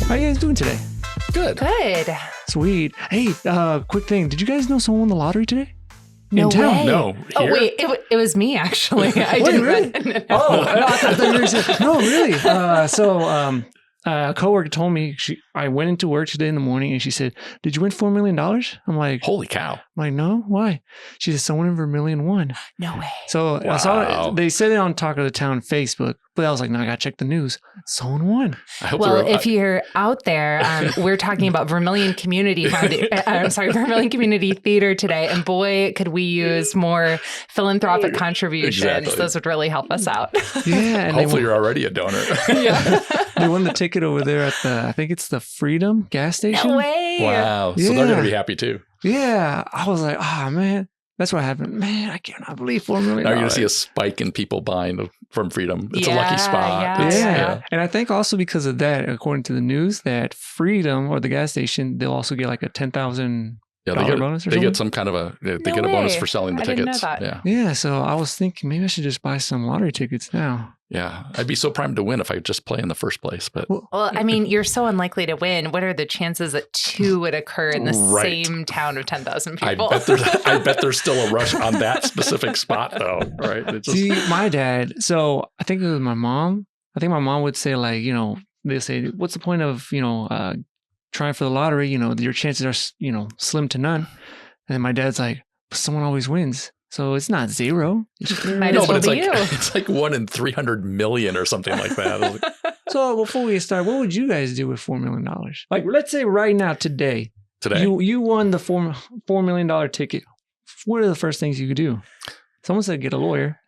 How you guys doing today? Good. Good. Sweet. Hey, quick thing. Did you guys know someone won the lottery today? No In town? way. No. Oh, Here? wait. It was me, actually. I Wait, didn't really? Oh, I thought you were saying, no, really. A coworker told me, I went into work today in the morning and she said, "Did you win $4 million?" I'm like, Holy cow. I'm like, no, why? She said, someone in Vermillion won. No way. So I saw it, they said it on Talk of the Town Facebook, but I was like, no, I got to check the news. Someone won. I hope Well, if you're out there, we're talking about Vermillion Community Vermillion Community Theatre today. And boy, could we use more philanthropic contributions. Exactly. Those would really help us out. Yeah. And hopefully you're already a donor. Yeah. they won the ticket over there at I think it's the Freedom gas station. No way. Wow. So they're going to be happy too. Yeah. I was like, oh, man. That's what happened. Man, I cannot believe $4 million. Now you're going to see a spike in people buying from Freedom. It's a lucky spot. Yeah. And I think also because of that, according to the news, that Freedom or the gas station, they'll also get like a $10,000 bonus or something. They get some kind of they get a bonus for selling the tickets. Didn't know that. Yeah. Yeah. So I was thinking maybe I should just buy some lottery tickets now. Yeah. I'd be so primed to win if I just play in the first place. But Well, I mean, you're so unlikely to win. What are the chances that two would occur in the same town of 10,000 people? I bet there's still a rush on that specific spot, though. Right? See, my dad. So I think it was my mom. I think my mom would say like, they say, what's the point of, trying for the lottery? Your chances are, slim to none. And then my dad's like, but someone always wins. So it's not zero. Might as well be you. It's like 1 in 300 million or something like that. So before we start, what would you guys do with $4 million? Like, let's say right now, today, you won the $4 million ticket. What are the first things you could do? Someone said get a lawyer.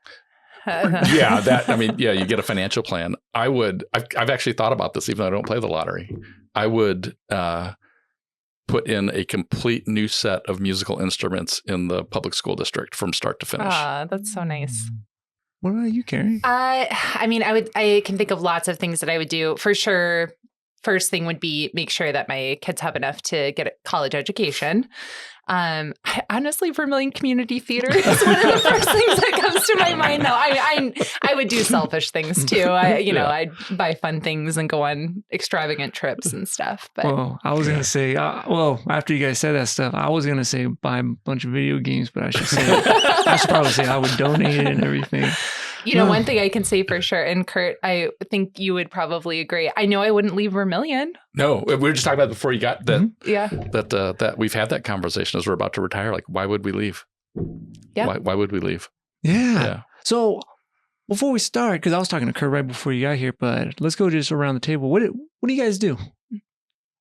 You get a financial plan. I've actually thought about this, even though I don't play the lottery. I would put in a complete new set of musical instruments in the public school district from start to finish. Ah, that's so nice. What about you, Carrie? I can think of lots of things that I would do. For sure, first thing would be make sure that my kids have enough to get a college education. Honestly, Vermillion Community Theatre is one of the first things that comes to my mind. No, I would do selfish things too. I'd buy fun things and go on extravagant trips and stuff. But well, I was gonna say, after you guys said that stuff, I was gonna say buy a bunch of video games, but I should probably say I would donate it and everything. One thing I can say for sure, and Kurt, I think you would probably agree. I know I wouldn't leave Vermillion. No, we were just talking about before you got that. Mm-hmm. Yeah. That we've had that conversation as we're about to retire. Like, why would we leave? Yeah. Why would we leave? Yeah. So before we start, because I was talking to Kurt right before you got here, but let's go just around the table. What do you guys do?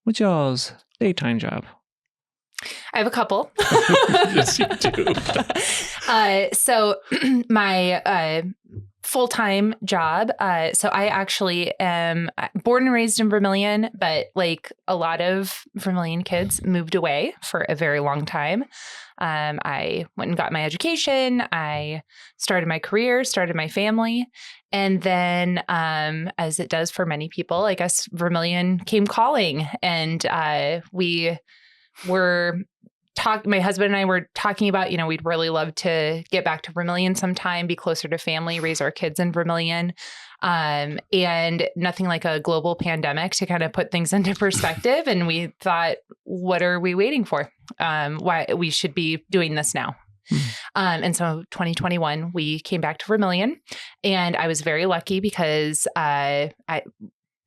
What's y'all's daytime job? I have a couple. Yes, you do. So my full-time job. So I actually am born and raised in Vermillion, but like a lot of Vermillion kids moved away for a very long time. I went and got my education. I started my career, started my family. And then as it does for many people, I guess Vermillion came calling, and we were my husband and I were talking about, we'd really love to get back to Vermillion sometime, be closer to family, raise our kids in Vermillion. And nothing like a global pandemic to kind of put things into perspective. And we thought, what are we waiting for? Why we should be doing this now. And so 2021, we came back to Vermillion, and I was very lucky because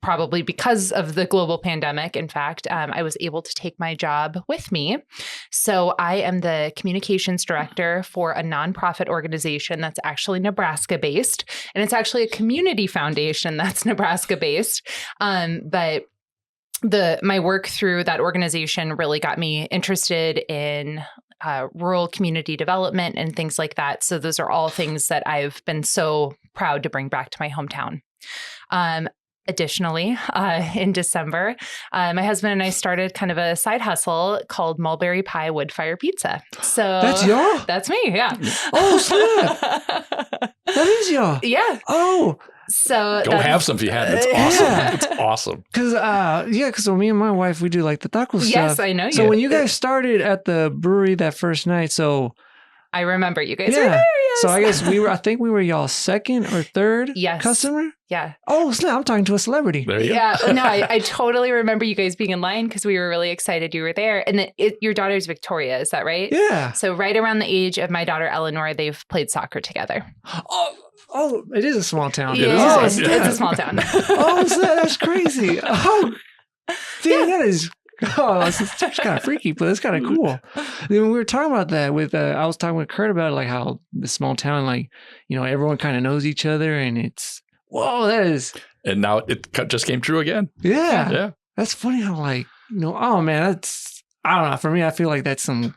probably because of the global pandemic, in fact, I was able to take my job with me. So I am the communications director for a nonprofit organization that's actually Nebraska-based. And it's actually a community foundation that's Nebraska-based. But my work through that organization really got me interested in rural community development and things like that. So those are all things that I've been so proud to bring back to my hometown. Additionally, in December, my husband and I started kind of a side hustle called Mulberry Pie Wood Fire Pizza. So that's y'all? That's me, yeah. Oh, snap. That is y'all. Yeah. Oh. So go have some if you hadn't. It's awesome. Yeah. It's awesome. Because me and my wife, we do like the taco stuff. Yes, I know you. So when you guys started at the brewery that first night, so I remember you guys were Yeah. there. Yes. So I guess I think we were y'all's second or third Yes. customer. Yeah. Oh, snap. I'm talking to a celebrity. There you go. Yeah. No, I totally remember you guys being in line because we were really excited you were there. And your daughter's Victoria, is that right? Yeah. So right around the age of my daughter Eleanor, they've played soccer together. Oh, it is a small town. Yeah, is. it's a small town. Oh, that's crazy. Oh, damn, that is. Oh, that's kind of freaky, but it's kind of cool. Then we were talking about that with. I was talking with Kurt about like how the small town, like everyone kind of knows each other, and it's whoa, that is. And now it just came true again. Yeah, Yeah. That's funny how like oh man, that's I don't know. For me, I feel like that's some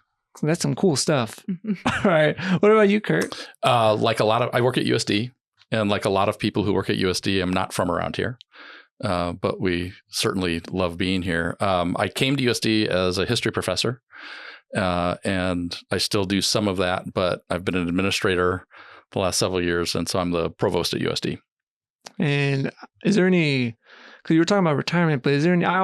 cool stuff. All right, what about you, Kurt? I work at USD, and like a lot of people who work at USD, I'm not from around here. But we certainly love being here. I came to USD as a history professor, and I still do some of that, but I've been an administrator the last several years, and so I'm the provost at USD. And is there any, because you were talking about retirement, but is there any, I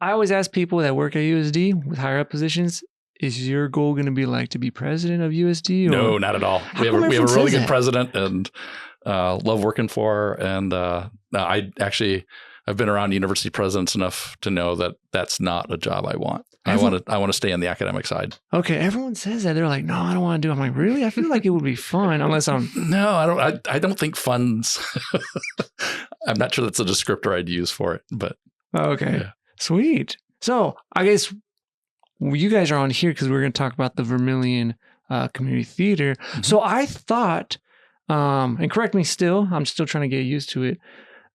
always ask people that work at USD with higher up positions, is your goal going to be like to be president of USD? Or? No, not at all. We have a really good president and love working for her. And I've been around university presidents enough to know that that's not a job I want. I want to stay on the academic side. Okay, everyone says that. They're like, no, I don't want to do it. I'm like, really? I feel like it would be fun unless I'm... No, I don't. I don't think fun's... I'm not sure that's a descriptor I'd use for it, but... Okay, yeah. Sweet. So I guess you guys are on here because we're going to talk about the Vermillion Community Theatre. Mm-hmm. So I thought, and correct me still, I'm still trying to get used to it,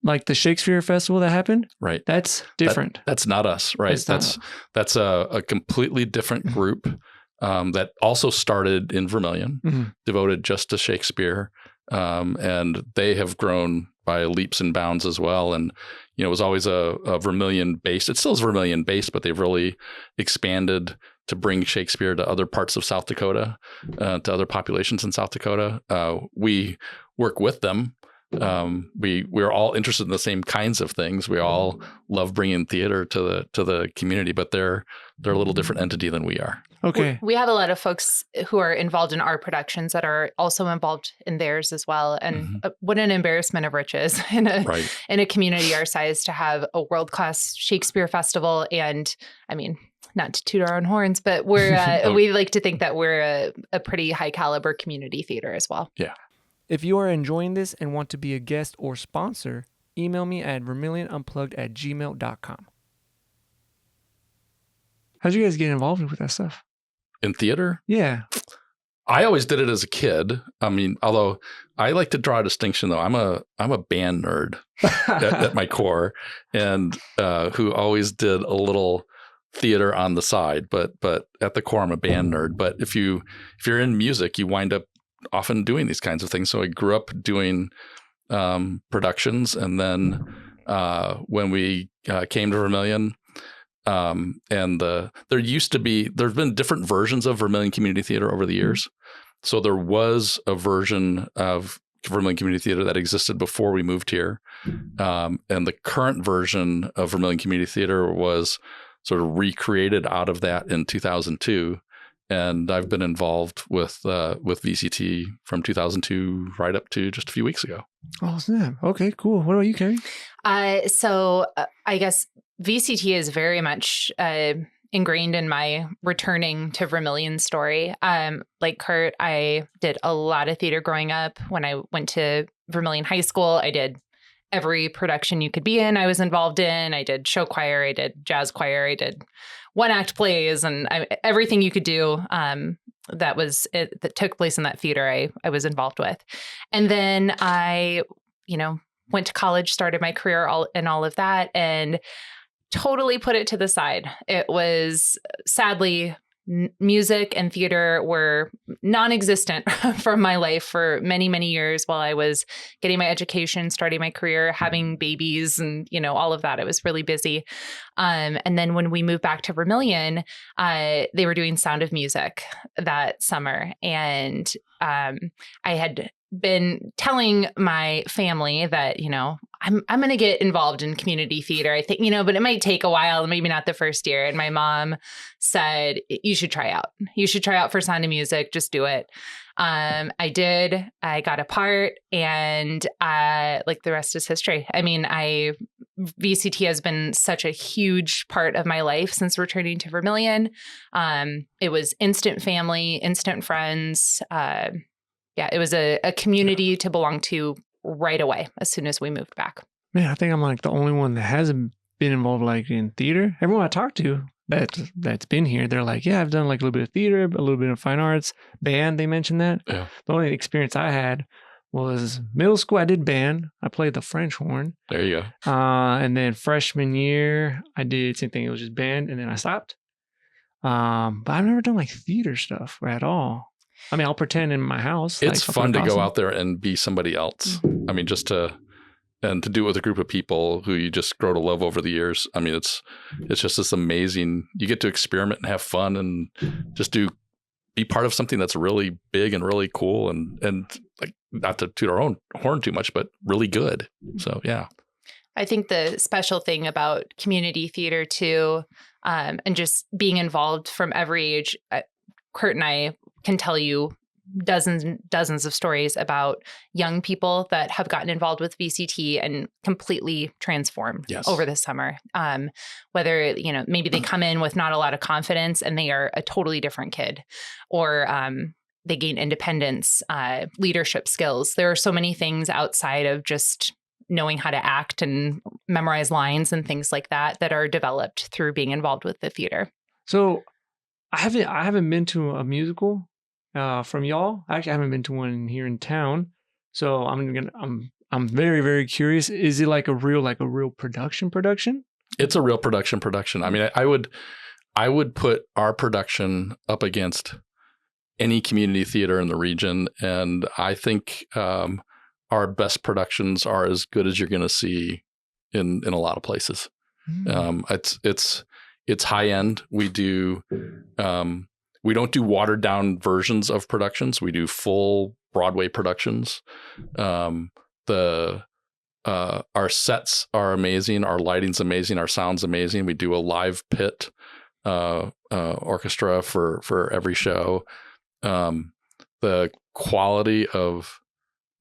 like the Shakespeare Festival that happened, right? That's different. That's not us, right? That's a completely different group that also started in Vermillion, devoted just to Shakespeare, and they have grown by leaps and bounds as well. And it was always a Vermillion based. It still is Vermillion based, but they've really expanded to bring Shakespeare to other parts of South Dakota, to other populations in South Dakota. We work with them. We're all interested in the same kinds of things. We all love bringing theater to the community, but they're a little different entity than we are. Okay. We have a lot of folks who are involved in our productions that are also involved in theirs as well. And what an embarrassment of riches in a community our size to have a world-class Shakespeare festival. And I mean, not to toot our own horns, but we like to think that we're a pretty high caliber community theater as well. Yeah. If you are enjoying this and want to be a guest or sponsor, email me at vermillionunplugged@gmail.com. How'd you guys get involved with that stuff? In theater? Yeah. I always did it as a kid. I mean, although I like to draw a distinction, though. I'm a band nerd at my core, and who always did a little theater on the side. But at the core, I'm a band nerd. But if you're in music, you wind up often doing these kinds of things. So I grew up doing productions, and then when we came to Vermillion, and there's been different versions of Vermillion Community Theatre over the years. So there was a version of Vermillion Community Theatre that existed before we moved here, and the current version of Vermillion Community Theatre was sort of recreated out of that in 2002. And I've been involved with VCT from 2002 right up to just a few weeks ago. Oh, snap. Okay, cool. What about you, Carrie? So I guess VCT is very much ingrained in my returning to Vermillion story. Like Kurt, I did a lot of theater growing up. When I went to Vermillion High School, I did every production you could be in, I was involved in. I did show choir, I did jazz choir, I did one-act plays, and everything you could do that took place in that theater, I was involved with. And then I, went to college, started my career in all of that, and totally put it to the side. It was sadly music and theater were non-existent from my life for many, many years while I was getting my education, starting my career, having babies, and all of that. I was really busy. And then when we moved back to Vermillion, they were doing Sound of Music that summer, and I had been telling my family that I'm going to get involved in community theater. I think, but it might take a while, maybe not the first year. And my mom said, you should try out. You should try out for Sound of Music. Just do it. I did. I got a part, and like the rest is history. I mean, VCT has been such a huge part of my life since returning to Vermillion. It was instant family, instant friends. It was a community to belong to right away as soon as we moved back. Man, I think I'm like the only one that hasn't been involved like in theater. Everyone I talk to that's been here, they're like, yeah, I've done like a little bit of theater, a little bit of fine arts, band. They mentioned that. Yeah. The only experience I had was middle school. I did band. I played the French horn. There you go. And then freshman year, I did same thing. It was just band, and then I stopped. But I've never done like theater stuff at all. I mean, I'll pretend in my house. It's fun to go out there and be somebody else. I mean, to do it with a group of people who you just grow to love over the years. I mean, it's just this amazing. You get to experiment and have fun and just be part of something that's really big and really cool and like, not to toot our own horn too much, but really good. So, yeah. I think the special thing about community theater too, and just being involved from every age, Kurt and I can tell you dozens and dozens of stories about young people that have gotten involved with VCT and completely transformed over the summer. Whether, maybe they come in with not a lot of confidence and they are a totally different kid, or they gain independence, leadership skills. There are so many things outside of just knowing how to act and memorize lines and things like that are developed through being involved with the theater. So I haven't been to a musical from y'all. Actually, I haven't been to one here in town. So I'm very, very curious. Is it like a real production? It's a real production. I mean, I would put our production up against any community theater in the region, and I think our best productions are as good as you're going to see in a lot of places. It's high end. We don't do watered down versions of productions. We do full Broadway productions. Our sets are amazing. Our lighting's amazing. Our sound's amazing. We do a live pit orchestra for every show. The quality of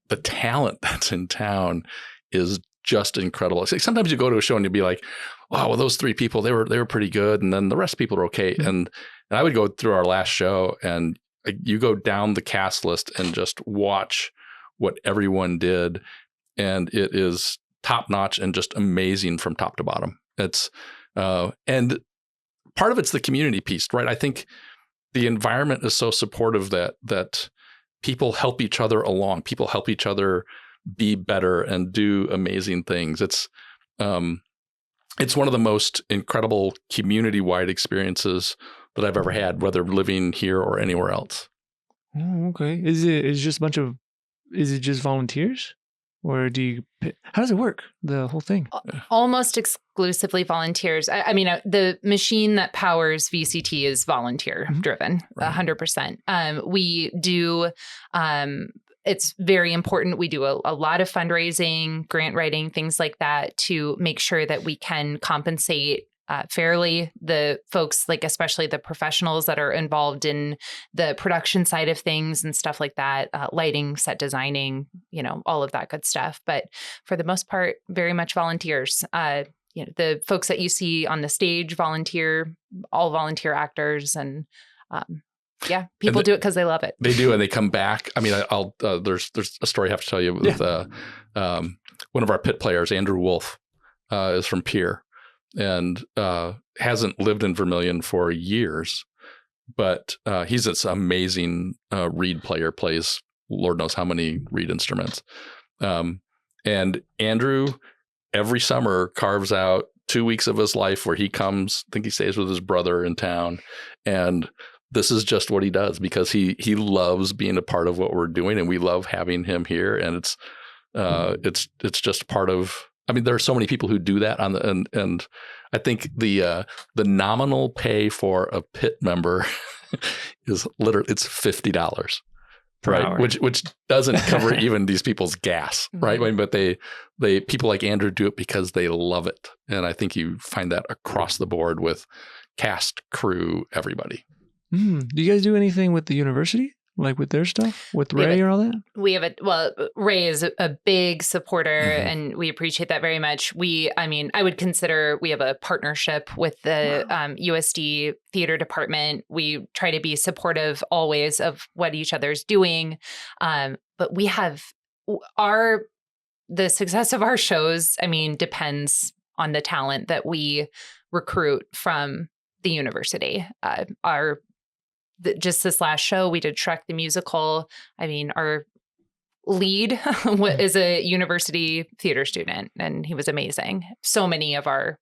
the talent that's in town is just incredible. It's like sometimes you go to a show and you'll be like, wow, well, those three people, they were pretty good. And then the rest of people are okay. Mm-hmm. And I would go through our last show and you go down the cast list and just watch what everyone did. And it is top notch and just amazing from top to bottom. It's, and part of it's the community piece, right? I think the environment is so supportive that people help each other along. People help each other be better and do amazing things. It's one of the most incredible community-wide experiences that I've ever had, whether living here or anywhere else. Oh, okay. Is it just volunteers? Or how does it work? The whole thing? Almost exclusively volunteers. I mean, the machine that powers VCT is volunteer driven, 100%. We do, it's very important. We do a lot of fundraising, grant writing, things like that to make sure that we can compensate fairly the folks, like especially the professionals that are involved in the production side of things and stuff like that, lighting, set designing, all of that good stuff. But for the most part, very much volunteers. The folks that you see on the stage all volunteer actors, and people do it because they love it. They do, and they come back. I mean, there's a story I have to tell you with one of our pit players, Andrew Wolf, is from Pierre. And hasn't lived in Vermillion for years, but he's this amazing reed player, plays Lord knows how many reed instruments. And Andrew, every summer, carves out 2 weeks of his life where he comes. I think he stays with his brother in town, and this is just what he does because he loves being a part of what we're doing, and we love having him here. And it's just part of. I mean, there are so many people who do that and I think the nominal pay for a pit member is literally it's $50. per right? hour. Which doesn't cover even these people's gas, right? I mean, but they people like Andrew do it because they love it, and I think you find that across the board with cast, crew, everybody. Do you guys do anything with the university? Like with their stuff, with Ray or all that? We have Ray is a big supporter and we appreciate that very much. I would consider we have a partnership with the USD theater department. We try to be supportive always of what each other's doing. But we have the success of our shows, depends on the talent that we recruit from the university. Just this last show, we did Shrek the Musical. Our lead is a university theater student, and he was amazing. So many of our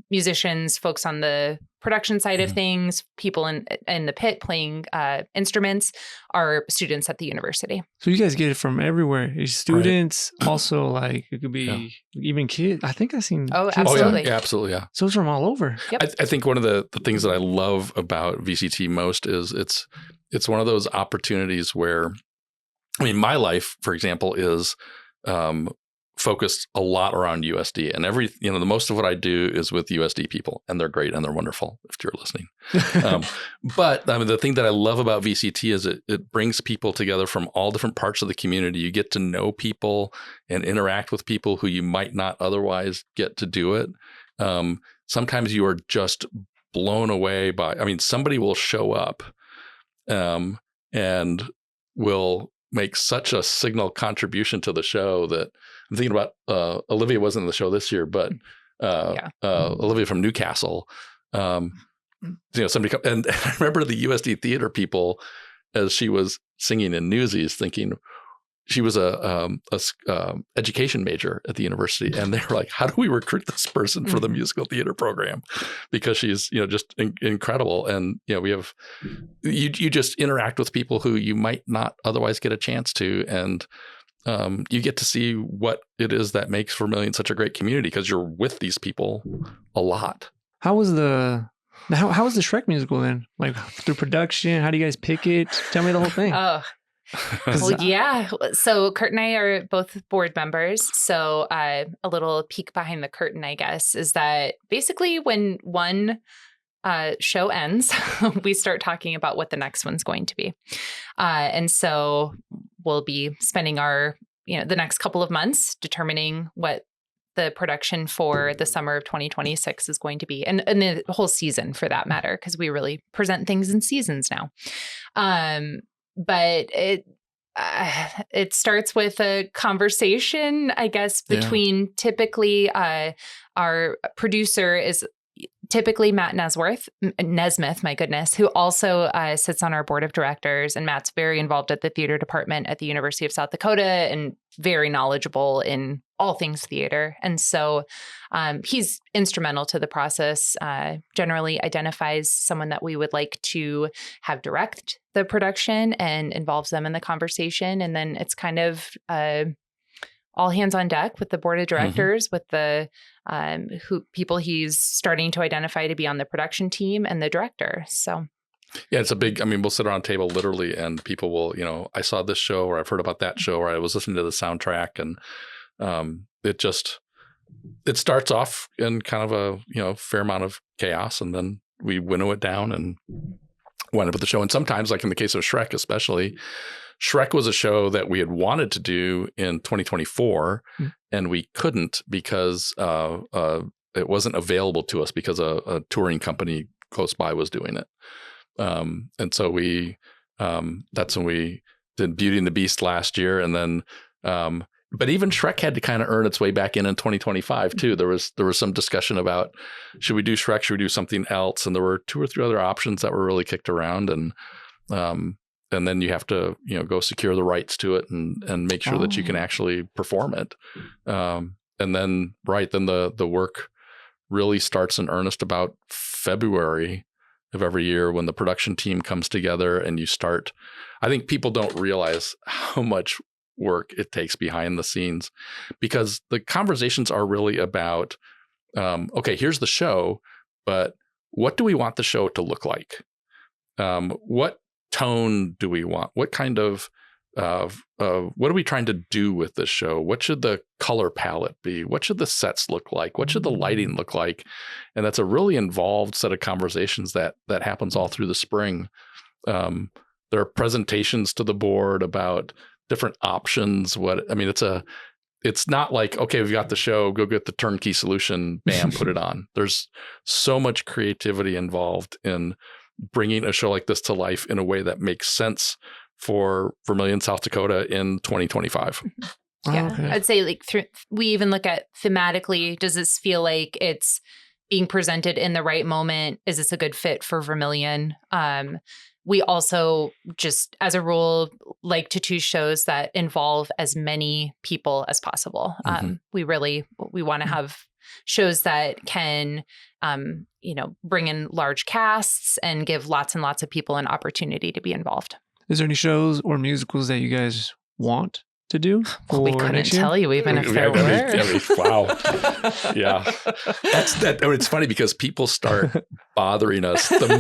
musicians, folks on the production side of things, people in the pit playing instruments are students at the university. So you guys get it from everywhere. Students, also like it could be even kids. I think I've seen. Oh, kids. absolutely. Yeah, absolutely. Yeah. So it's from all over. Yep. I think one of the things that I love about VCT most is it's one of those opportunities where, my life, for example, is focused a lot around USD, and the most of what I do is with USD people, and they're great and they're wonderful if you're listening. But the thing that I love about VCT is it brings people together from all different parts of the community. You get to know people and interact with people who you might not otherwise get to do it. Sometimes you are just blown away by, somebody will show up and will make such a signal contribution to the show that I'm thinking about. Olivia wasn't in the show this year, but Olivia from Newcastle, somebody come, and I remember the USD theater people as she was singing in Newsies thinking she was a education major at the university, and they were like, how do we recruit this person for the musical theater program? Because she's, just incredible. And, we have, you just interact with people who you might not otherwise get a chance to. And you get to see what it is that makes Vermillion such a great community because you're with these people a lot. How was the Shrek musical then? Like through production, how do you guys pick it? Tell me the whole thing. Oh, well, yeah. So Kurt and I are both board members. So a little peek behind the curtain, I guess, is that basically when one show ends, we start talking about what the next one's going to be. And so we'll be spending our, the next couple of months determining what the production for the summer of 2026 is going to be, and the whole season for that matter, because we really present things in seasons now. But it starts with a conversation, I guess, between typically our producer is typically Matt Nesmith, my goodness, who also sits on our board of directors. And Matt's very involved at the theater department at the University of South Dakota and very knowledgeable in all things theater. And so he's instrumental to the process, generally identifies someone that we would like to have direct the production and involves them in the conversation. And then it's kind of all hands on deck with the board of directors, with the people he's starting to identify to be on the production team and the director. So yeah, it's a big, we'll sit around a table literally and people will, I saw this show or I've heard about that show or I was listening to the soundtrack, and it starts off in kind of a, fair amount of chaos, and then we winnow it down and wind up with the show. And sometimes, like in the case of Shrek, especially, Shrek was a show that we had wanted to do in 2024 and we couldn't because it wasn't available to us because a touring company close by was doing it. And so that's when we did Beauty and the Beast last year. And then, but even Shrek had to kind of earn its way back in 2025 too. There was some discussion about, should we do Shrek? Should we do something else? And there were 2 or 3 other options that were really kicked around. And then you have to, go secure the rights to it and make sure that you can actually perform it. And then, then the work really starts in earnest about February of every year when the production team comes together and you start. I think people don't realize how much work it takes behind the scenes, because the conversations are really about, okay, here's the show, but what do we want the show to look like? What tone do we want? What kind of what are we trying to do with this show? What should the color palette be? What should the sets look like? What should the lighting look like? And that's a really involved set of conversations that happens all through the spring. There are presentations to the board about different options. It's not like, okay, we've got the show, go get the turnkey solution, bam, put it on. There's so much creativity involved in bringing a show like this to life in a way that makes sense for Vermillion, South Dakota in 2025. Yeah, Oh, okay. I'd say like we even look at thematically, does this feel like it's being presented in the right moment? Is this a good fit for Vermillion? We also just, as a rule, like to choose shows that involve as many people as possible. We want to have shows that can, bring in large casts and give lots and lots of people an opportunity to be involved. Is there any shows or musicals that you guys want to do for We couldn't next year? tell you even if there were. Wow. Yeah. It's funny because people start bothering us the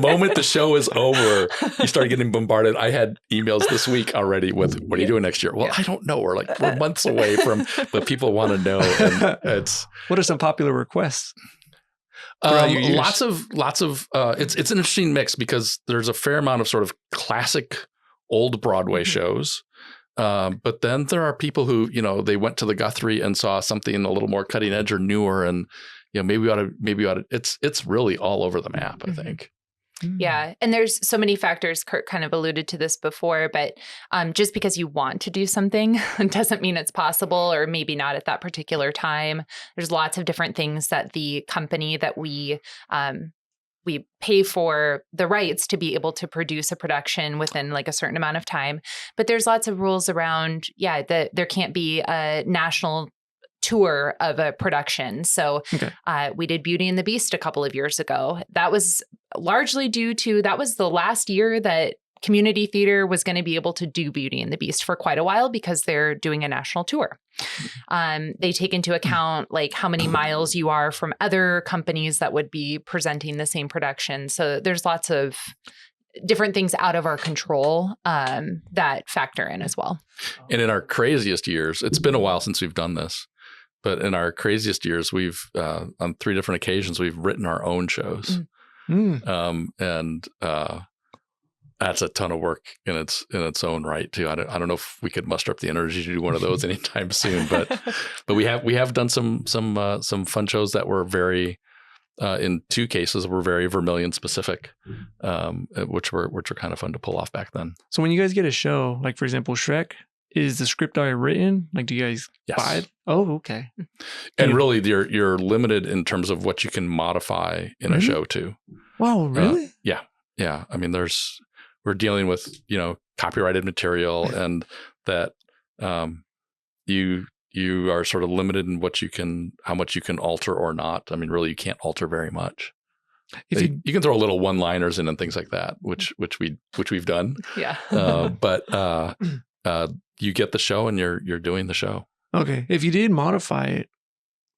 moment the show is over. You start getting bombarded. I had emails this week already with, what are you doing next year? Well, I don't know. We're months away from what people want to know. And What are some popular requests? lots of it's an interesting mix because there's a fair amount of sort of classic old Broadway shows. But then there are people who, they went to the Guthrie and saw something a little more cutting edge or newer, and maybe we ought to. It's really all over the map, I think. Yeah. And there's so many factors. Kurt kind of alluded to this before, but just because you want to do something doesn't mean it's possible, or maybe not at that particular time. There's lots of different things that the company that we pay for the rights to be able to produce a production within like a certain amount of time. But there's lots of rules around, there can't be a national tour of a production. So we did Beauty and the Beast a couple of years ago. That was largely due to, that was the last year that community theater was going to be able to do Beauty and the Beast for quite a while because they're doing a national tour. They take into account like how many miles you are from other companies that would be presenting the same production. So there's lots of different things out of our control that factor in as well. And in our craziest years, it's been a while since we've done this, but in our craziest years, we've on 3 different occasions, we've written our own shows. And that's a ton of work in its own right too. I don't know if we could muster up the energy to do one of those anytime soon, but we have done some fun shows that were very in 2 cases were very Vermillion specific, which were kind of fun to pull off back then. So when you guys get a show, like for example, Shrek, is the script already written? Like, do you guys buy it? Oh, okay. And really, you're limited in terms of what you can modify in a show too. Wow, really? Yeah. I mean, we're dealing with, copyrighted material, and that you are sort of limited in how much you can alter or not. I mean, really, you can't alter very much. You can throw little one-liners in and things like that, which we've done. Yeah. But you get the show and you're doing the show. Okay. If you did modify it,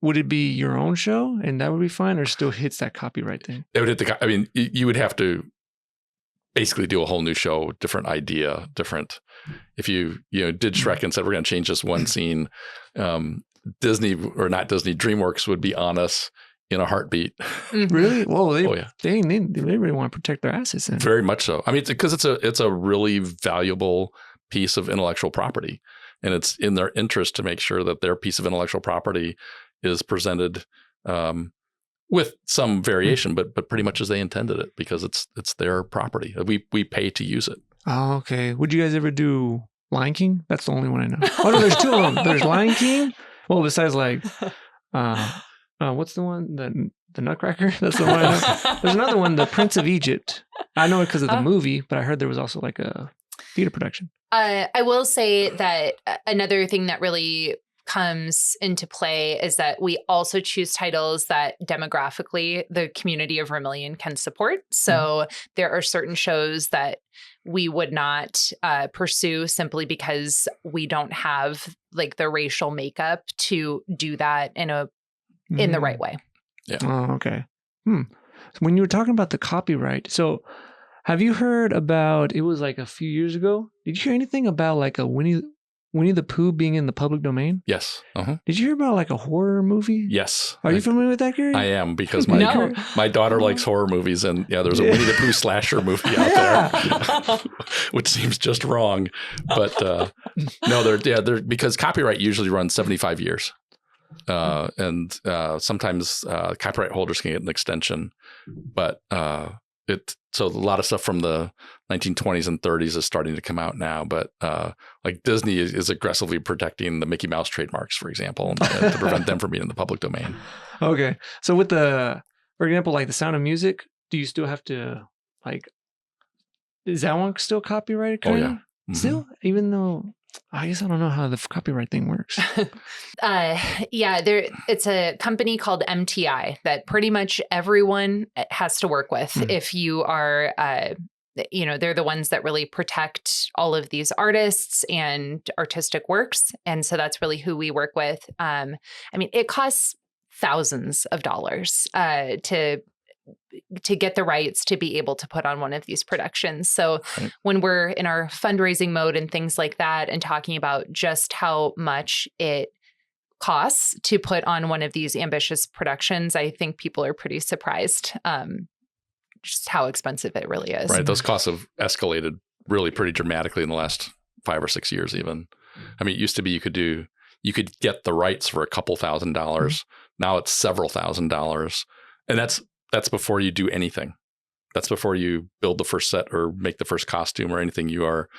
would it be your own show and that would be fine, or still hits that copyright thing? It would hit you would have to basically do a whole new show, different idea, different. If you did Shrek and said we're going to change this one scene, Disney or not Disney, DreamWorks would be on us in a heartbeat. Really? Whoa! They Yeah. really want to protect their assets. Then. Very much so. I mean, because it's a really valuable piece of intellectual property, and it's in their interest to make sure that their piece of intellectual property is presented with some variation, but pretty much as they intended it, because it's their property. We pay to use it. Oh, okay. Would you guys ever do Lion King? That's the only one I know. Oh no, there's 2 of them. There's Lion King. Well, besides like, what's the one? The Nutcracker. That's the one I know. There's another one, The Prince of Egypt. I know it because of the movie, but I heard there was also like a theater production. I will say that another thing that really comes into play is that we also choose titles that demographically the community of Vermillion can support. So there are certain shows that we would not pursue simply because we don't have like the racial makeup to do that in the right way. Yeah. Oh, okay. So when you were talking about the copyright, so Have you heard about, it was like a few years ago. Did you hear anything about like a Winnie the Pooh being in the public domain? Yes. Uh-huh. Did you hear about like a horror movie? Yes. Are you familiar with that, Gary? I am, because my daughter likes horror movies, and there's a Winnie the Pooh slasher movie out there, which seems just wrong. But no, they're because copyright usually runs 75 years. And sometimes copyright holders can get an extension, but so a lot of stuff from the 1920s and 30s is starting to come out now. But like Disney is aggressively protecting the Mickey Mouse trademarks, for example, to prevent them from being in the public domain. Okay, so with for example, like The Sound of Music, do you still have to like? Is that one still copyrighted? Oh yeah, Still, even though. I guess I don't know how the copyright thing works. It's a company called MTI that pretty much everyone has to work with. If you are, they're the ones that really protect all of these artists and artistic works. And so that's really who we work with. It costs thousands of dollars to get the rights to be able to put on one of these productions. So when we're in our fundraising mode and things like that, and talking about just how much it costs to put on one of these ambitious productions, I think people are pretty surprised just how expensive it really is. Right. Those costs have escalated really pretty dramatically in the last 5 or 6 years even. I mean, it used to be you could get the rights for a couple $1,000s. Now it's several $1,000s. And that's before you do anything. That's before you build the first set or make the first costume or anything. You are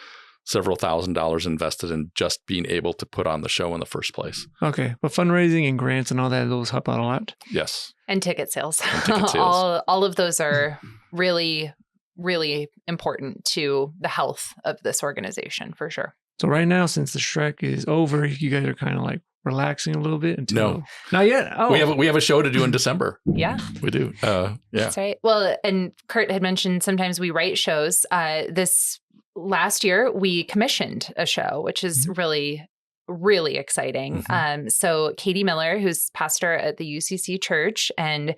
several $1,000s invested in just being able to put on the show in the first place. Okay. But fundraising and grants and all that, those help out a lot? Yes. And ticket sales. All of those are really, really important to the health of this organization, for sure. So right now, since the Shrek is over, you guys are kind of like relaxing a little bit until... No. Not yet? Oh. We have a show to do in December. Yeah. We do. Yeah. That's right. Well, and Kurt had mentioned sometimes we write shows. This last year, we commissioned a show, which is really, really exciting. So Katie Miller, who's pastor at the UCC Church, and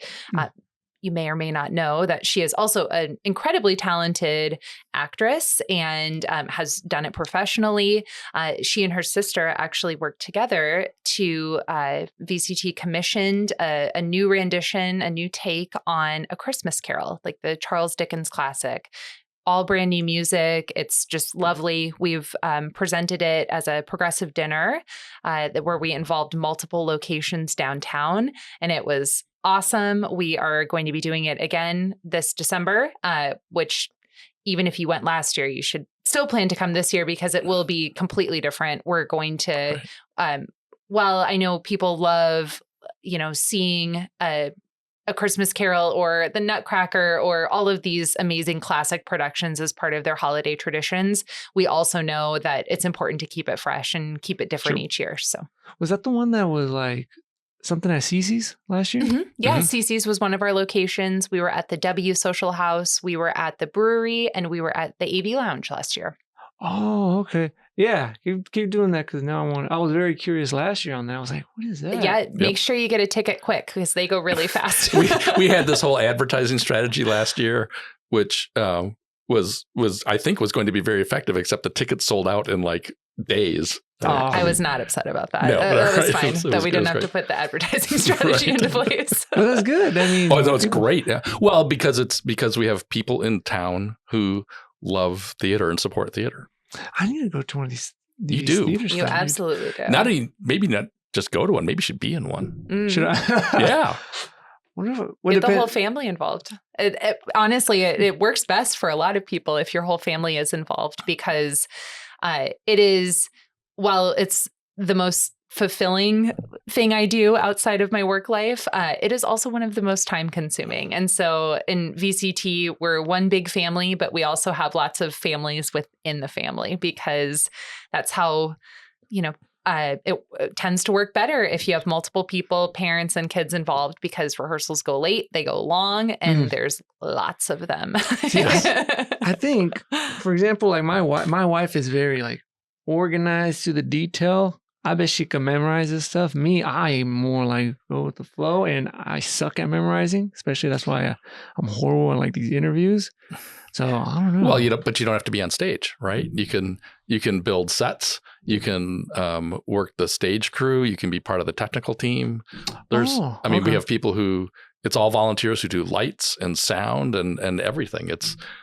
you may or may not know that she is also an incredibly talented actress and has done it professionally. She and her sister actually worked together to VCT commissioned a new rendition, a new take on A Christmas Carol, like the Charles Dickens classic. All brand new music. It's just lovely. We've presented it as a progressive dinner where we involved multiple locations downtown, and it was awesome. We are going to be doing it again this December, which even if you went last year, you should still plan to come this year because it will be completely different. We're going to, while I know people love, seeing a Christmas Carol or the Nutcracker or all of these amazing classic productions as part of their holiday traditions, we also know that it's important to keep it fresh and keep it different each year. So was that the one that was like something at Cece's last year? Yeah, Cece's was one of our locations. We were at the W Social House, we were at the brewery, and we were at the AV Lounge last year. Oh, okay. Yeah, keep doing that because now I was very curious last year on that. I was like, what is that? Yeah, make sure you get a ticket quick because they go really fast. we had this whole advertising strategy last year, which was I think was going to be very effective, except the tickets sold out in like days. I was not upset about that. No, that was right. fine that we didn't have to put the advertising strategy into place. Well, that's good. I mean, no, it's great. Yeah. Well, because we have people in town who love theater and support theater. I need to go to one of these you do. theater You stuff. absolutely do. Maybe not just go to one. Maybe you should be in one. Should I? Yeah. Get the whole family involved. Honestly, it works best for a lot of people if your whole family is involved because it is, while it's the most fulfilling thing I do outside of my work life, it is also one of the most time consuming. And so in VCT, we're one big family, but we also have lots of families within the family because that's how, it tends to work better if you have multiple people, parents and kids involved because rehearsals go late, they go long, and there's lots of them. I think, for example, like my wife is very like organized to the detail. I bet she can memorize this stuff. Me, I'm more like go with the flow, and I suck at memorizing. Especially that's why I'm horrible in like these interviews. So I don't know. Well, but you don't have to be on stage, right? You can build sets. You can work the stage crew. You can be part of the technical team. We have people who, it's all volunteers who do lights and sound and everything.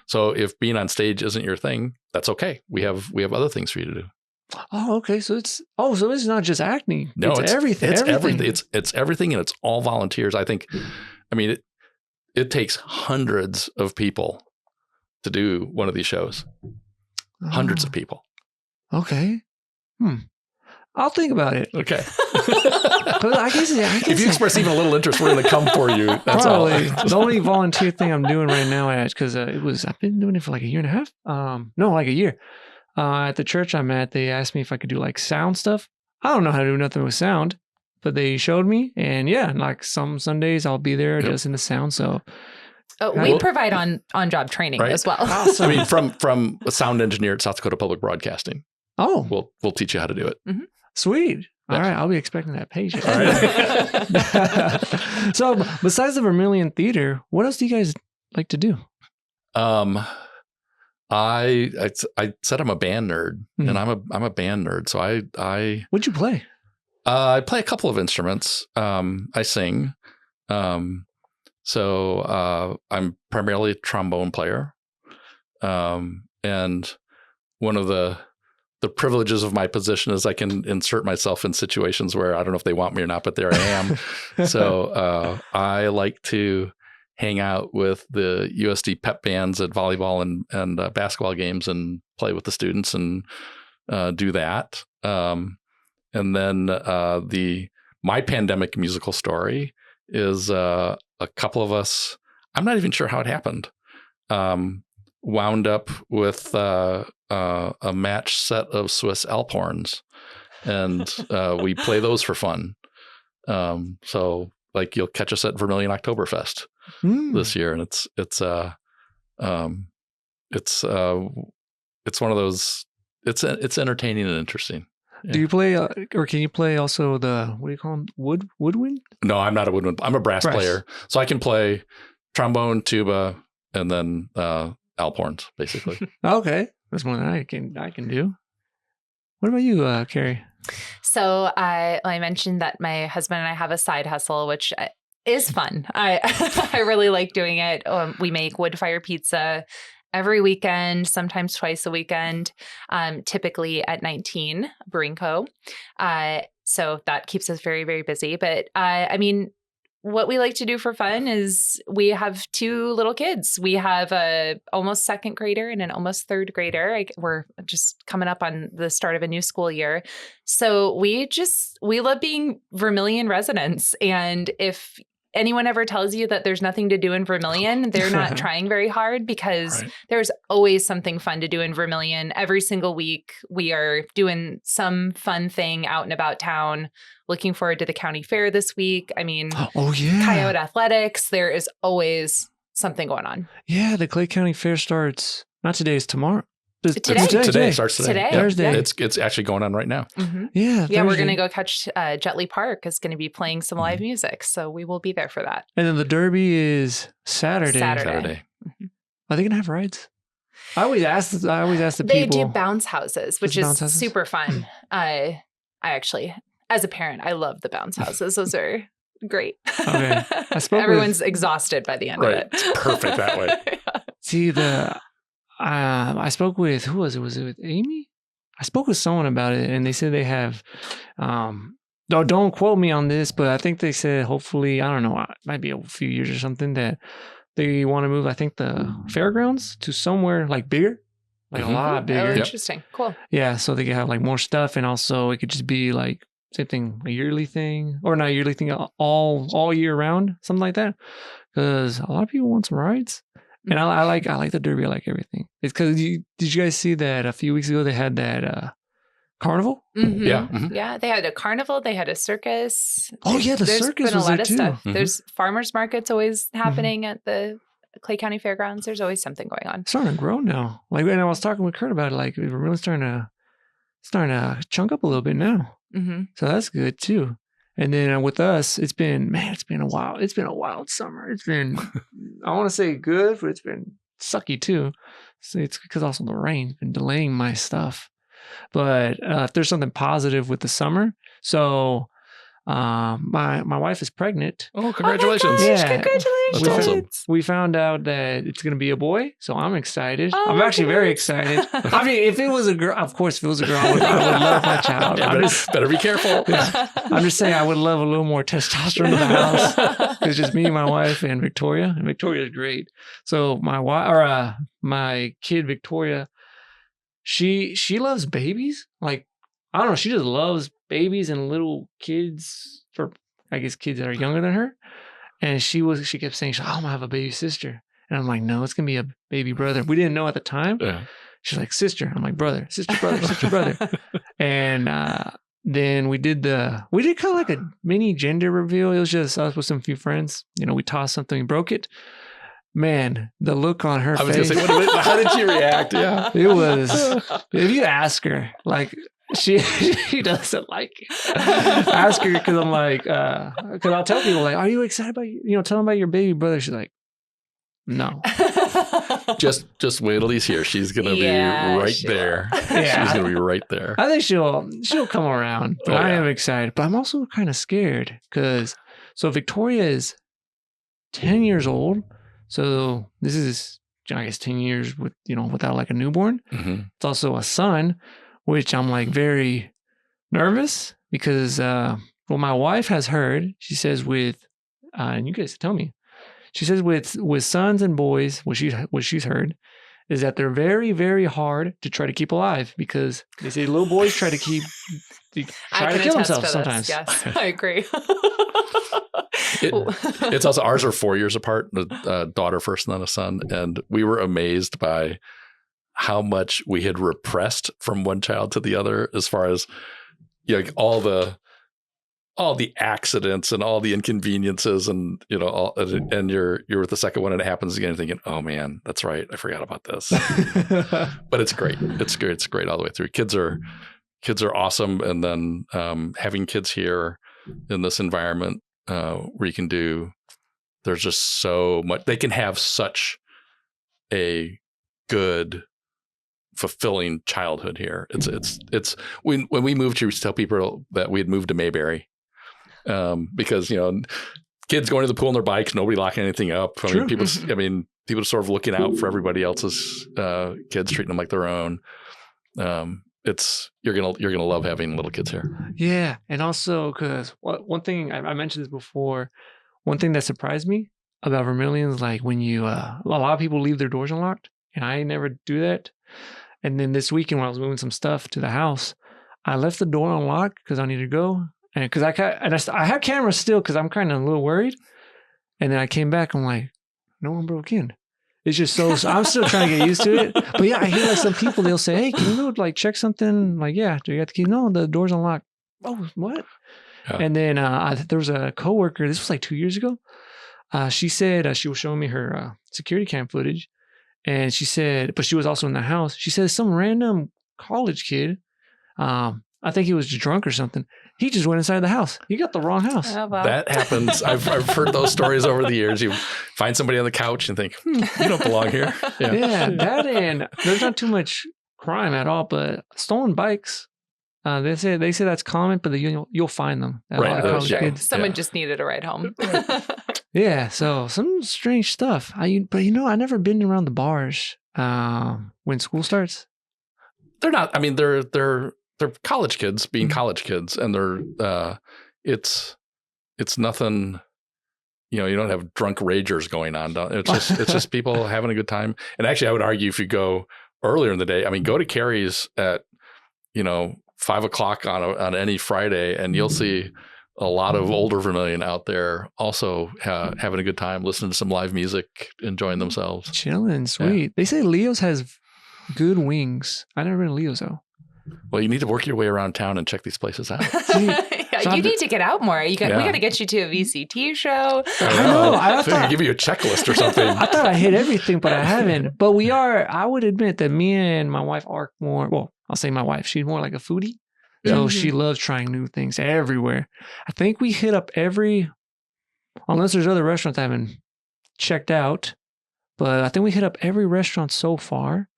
So if being on stage isn't your thing, that's okay. We have other things for you to do. Oh, okay. So it's not just acting. No, it's everything. It's everything. It's everything, and it's all volunteers. I think. I mean, it takes hundreds of people to do one of these shows. Hundreds of people. Okay. I'll think about it. Okay. I guess if you express even a little interest, we're going to come for you. That's probably all. The only volunteer thing I'm doing right now, because I've been doing it for like a year and a half. No, like a year. At the church I'm at, they asked me if I could do like sound stuff. I don't know how to do nothing with sound, but they showed me, and yeah, like some Sundays I'll be there just in the sound. So we provide on-job training as well. Awesome. I mean, from a sound engineer at South Dakota Public Broadcasting. Oh, we'll teach you how to do it. Mm-hmm. Sweet. All right, I'll be expecting that page. All right. So, besides the Vermillion Theater, what else do you guys like to do? I said I'm a band nerd, and I'm a band nerd. So I what'd you play? I play a couple of instruments. I sing. So I'm primarily a trombone player. And one of the privileges of my position is I can insert myself in situations where I don't know if they want me or not, but there I am. So I like to hang out with the USD pep bands at volleyball and basketball games and play with the students and do that. And then my pandemic musical story is a couple of us, I'm not even sure how it happened, wound up with a match set of Swiss Alp horns, and we play those for fun. So like you'll catch us at Vermillion Oktoberfest this year, and it's one of those. It's entertaining and interesting. Yeah. Do you play, or can you play also the, what do you call them? Woodwind? No, I'm not a woodwind. I'm a brass player, so I can play trombone, tuba, and then Alp horns, basically. Okay, that's one that I can do. What about you, Carrie? So I mentioned that my husband and I have a side hustle, which is fun. I really like doing it. We make wood fire pizza every weekend, sometimes twice a weekend, typically at 19 Brewing Co. So that keeps us very, very busy. But I mean, what we like to do for fun is we have two little kids. We have a almost second grader and an almost third grader. We're just coming up on the start of a new school year. So we love being Vermillion residents. And if anyone ever tells you that there's nothing to do in Vermillion, they're not trying very hard, because there's always something fun to do in Vermillion. Every single week, we are doing some fun thing out and about town. Looking forward to the county fair this week. I mean, Coyote Athletics. There is always something going on. Yeah, the Clay County Fair starts, not today, it's tomorrow. Today starts today. Thursday. Yeah. It's actually going on right now. Mm-hmm. Yeah, Thursday. We're going to go catch Jetley Park is going to be playing some live music, so we will be there for that. And then the Derby is Saturday. Mm-hmm. Are they going to have rides? I always ask the people. They do bounce houses, which is super fun. I actually, as a parent, I love the bounce houses. Those are great. Okay. Everyone's exhausted by the end of it. It's perfect that way. See, I spoke with, who was it? Was it with Amy? I spoke with someone about it, and they said they have, don't quote me on this, but I think they said hopefully, I don't know, it might be a few years or something, that they want to move, I think, the fairgrounds to somewhere like bigger, like a lot bigger. Oh, interesting. Cool. Yeah, so they could have like more stuff, and also it could just be like same thing, a yearly thing, or not a yearly thing, all year round, something like that. Because a lot of people want some rides. And I like the Derby. I like everything. It's because did you guys see that a few weeks ago they had that carnival? Mm-hmm. Yeah, yeah. They had a carnival. They had a circus. Oh yeah, the circus was there too. Stuff. Mm-hmm. There's farmers markets always happening at the Clay County Fairgrounds. There's always something going on. It's starting to grow now. Like, and I was talking with Kurt about it. Like, we're really starting to chunk up a little bit now. Mm-hmm. So that's good too. And then with us, it's been a wild summer. It's been, I want to say good, but it's been sucky too. So it's because also the rain's been delaying my stuff. But if there's something positive with the summer, so my wife is pregnant. Oh, congratulations! Oh my gosh, Yeah. congratulations! That's awesome. We found out that it's going to be a boy, so I'm excited. Oh I'm my actually very goodness. excited. I mean, if it was a girl, of course, if it was a girl, I would love my child. Yeah, better be careful. I'm just saying I would love a little more testosterone in the house. It's just me, my wife, and Victoria. And Victoria is great. So my kid Victoria, she loves babies. Like, I don't know, she just loves babies and little kids, for I guess kids that are younger than her. And she kept saying, "Oh, I'm gonna have a baby sister." And I'm like, "No, it's gonna be a baby brother." We didn't know at the time. Yeah. She's like, "Sister." I'm like, "Brother, sister, brother, sister, brother." And then we did kind of like a mini gender reveal. It was just us with some few friends. You know, we tossed something, we broke it. Man, the look on her I was face. gonna say, how did she react? Yeah. It was, if you ask her, like, she doesn't like it. Ask her, because I'm like, because I'll tell people, like, "Are you excited about, tell them about your baby brother?" She's like, "No." Just wait till he's here. She's gonna be right there. Yeah. She's gonna be right there. I think she'll come around, but I am excited. But I'm also kind of scared because Victoria is 10 years old. So this is, I guess, 10 years without like a newborn. Mm-hmm. It's also a son, which I'm like very nervous because what my wife has heard, she says and you guys tell me, she says with sons and boys, what she's heard is that they're very, very hard to try to keep alive because they say little boys try to kill themselves sometimes. Yes, I agree. It's also, ours are 4 years apart, a daughter first and then a son. And we were amazed by how much we had repressed from one child to the other, as far as all the accidents and all the inconveniences, and and you're with the second one and it happens again, thinking, "Oh man, that's right, I forgot about this." But it's great. It's great. It's great all the way through. Kids are awesome, and then having kids here in this environment where you can there's just so much. They can have such a good, fulfilling childhood here. It's when we moved here, we used to tell people that we had moved to Mayberry. Because kids going to the pool on their bikes, nobody locking anything up. People sort of looking out for everybody else's kids, treating them like their own. You're gonna love having little kids here. Yeah, and also because one thing I mentioned this before, one thing that surprised me about Vermillion is like when a lot of people leave their doors unlocked, and I never do that. And then this weekend when I was moving some stuff to the house, I left the door unlocked because I needed to go. And because I had cameras still because I'm kind of a little worried. And then I came back, I'm like, no one broke in. It's just so I'm still trying to get used to it. But yeah, I hear like some people, they'll say, "Hey, can you like check something?" Like, "Yeah, do you got the key?" "No, the door's unlocked." "Oh, what?" Yeah. And then there was a coworker, this was like 2 years ago. She said she was showing me her security cam footage. And she said, but she was also in the house. She said some random college kid, I think he was drunk or something. He just went inside the house. You got the wrong house. Oh, wow. That happens. I've heard those stories over the years. You find somebody on the couch and think, you don't belong here. Yeah, that, and there's not too much crime at all, but stolen bikes. They say that's common, but you'll find them. Right. Someone just needed a ride home. Yeah. So some strange stuff. I never been around the bars when school starts. They're not. I mean, they're college kids being college kids, and it's nothing. You don't have drunk ragers going on. It's just people having a good time. And actually, I would argue if you go earlier in the day, I mean, go to Carrie's at 5 o'clock on any Friday, and you'll see a lot of older Vermillion out there also having a good time, listening to some live music, enjoying themselves, chilling. Sweet. Yeah. They say Leo's has good wings. I never been to Leo's though. Well, you need to work your way around town and check these places out. You need to get out more. We got to get you to a VCT show. I know. I thought give you a checklist or something. I thought I hit everything, but I haven't. But I would admit that me and my wife are more, well, I'll say my wife, she's more like a foodie. So she loves trying new things everywhere. I think we hit up unless there's other restaurants I haven't checked out, but I think we hit up every restaurant so far.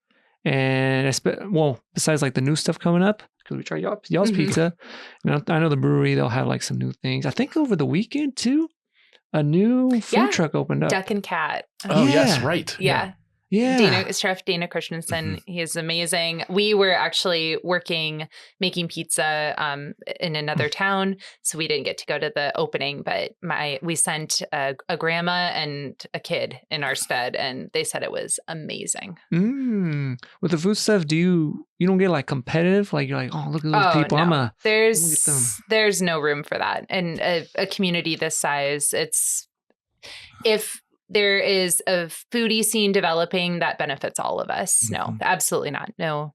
And besides like the new stuff coming up, because we tried y'all's pizza. And I know the brewery, they'll have like some new things. I think over the weekend too, a new food truck opened up. Duck and Cat. Oh, yes, right. Yeah. Chef Dana Christensen. He is amazing. We were actually making pizza in another town, so we didn't get to go to the opening, but we sent a grandma and a kid in our stead, and they said it was amazing. With the food stuff, you don't get like competitive? Like you're like, oh, look at those people. No. There's no room for that. And a community this size, if there is a foodie scene developing that benefits all of us. No, absolutely not. No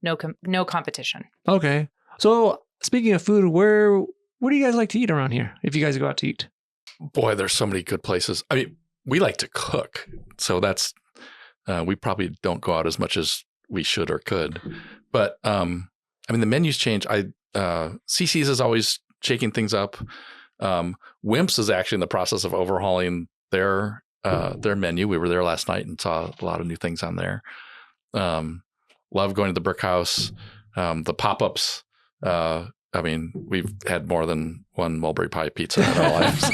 competition. Okay. So speaking of food, where do you guys like to eat around here? If you guys go out to eat? Boy, there's so many good places. I mean, we like to cook, so that's we probably don't go out as much as we should or could. But I mean, the menus change. CC's is always shaking things up. Wimps is actually in the process of overhauling their menu. We were there last night and saw a lot of new things on there. Love going to the Brick House, the pop-ups. I mean, we've had more than one mulberry pie pizza in our lives.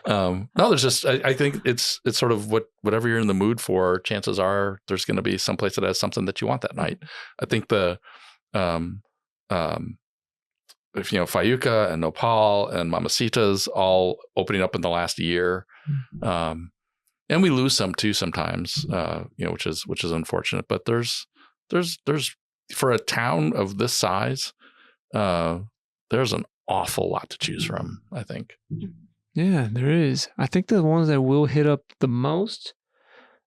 No, there's just, I think it's sort of whatever you're in the mood for, chances are there's going to be some place that has something that you want that night. I think Fayuca and Nopal and Mamacita's all opening up in the last year. And we lose some too sometimes, which is unfortunate, but there's for a town of this size, there's an awful lot to choose from, I think. Yeah, there is. I think the ones that will hit up the most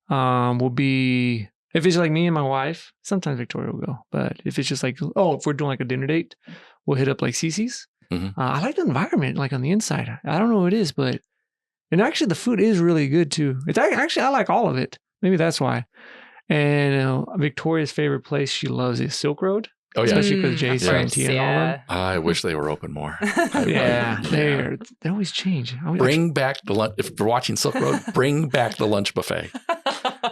will be, if it's like me and my wife, sometimes Victoria will go, but if it's just like, if we're doing like a dinner date, we'll hit up like CC's. I like the environment, like on the inside. I don't know what it is, and actually the food is really good too. I like all of it. Maybe that's why. And Victoria's favorite place she loves is Silk Road. Oh yeah, especially because Jason and Tia and all them. I wish they were open more. They always change. Bring back the lunch. If you're watching Silk Road, bring back the lunch buffet.